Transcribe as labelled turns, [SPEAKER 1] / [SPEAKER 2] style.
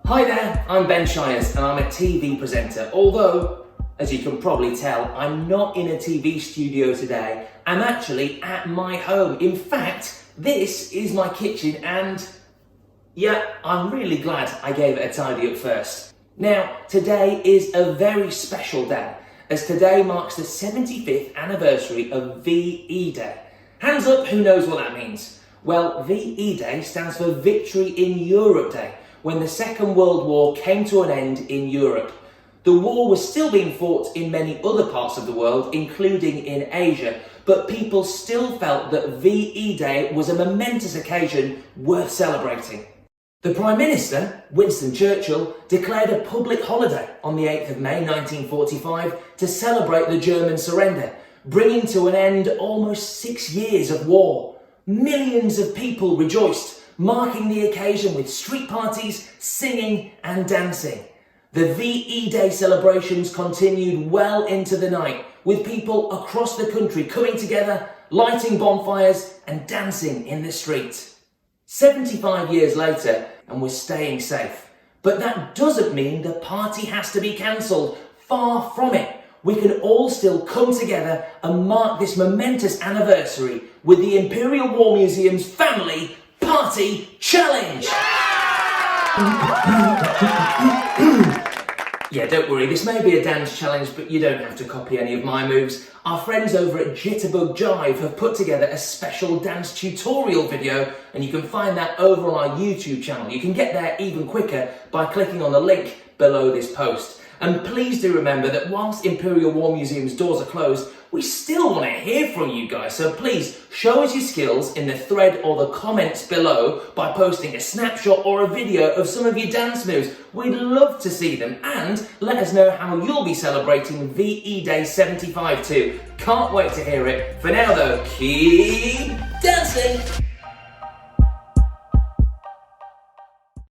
[SPEAKER 1] Hi there, I'm Ben Shires and I'm a TV presenter, although, as you can probably tell, I'm not in a TV studio today. I'm actually at my home. In fact, this is my kitchen and, yeah, I'm really glad I gave it a tidy up first. Now, today is a very special day, as today marks the 75th anniversary of VE Day. Hands up, who knows what that means? Well, VE Day stands for Victory in Europe Day, when the Second World War came to an end in Europe. The war was still being fought in many other parts of the world, including in Asia, but people still felt that VE Day was a momentous occasion worth celebrating. The Prime Minister, Winston Churchill, declared a public holiday on the 8th of May 1945 to celebrate the German surrender, bringing to an end almost 6 years of war. Millions of people rejoiced, marking the occasion with street parties, singing and dancing. The VE Day celebrations continued well into the night, with people across the country coming together, lighting bonfires and dancing in the streets. 75 years later, and we're staying safe. But that doesn't mean the party has to be cancelled. Far from it. We can all still come together and mark this momentous anniversary with the Imperial War Museum's Family Party Challenge! Yeah, don't worry, this may be a dance challenge, but you don't have to copy any of my moves. Our friends over at Jitterbug Jive have put together a special dance tutorial video, and you can find that over on our YouTube channel. You can get there even quicker by clicking on the link below this post. And please do remember that whilst Imperial War Museum's doors are closed, we still want to hear from you guys. So please show us your skills in the thread or the comments below by posting a snapshot or a video of some of your dance moves. We'd love to see them, and let us know how you'll be celebrating VE Day 75 too. Can't wait to hear it. For now though, keep dancing!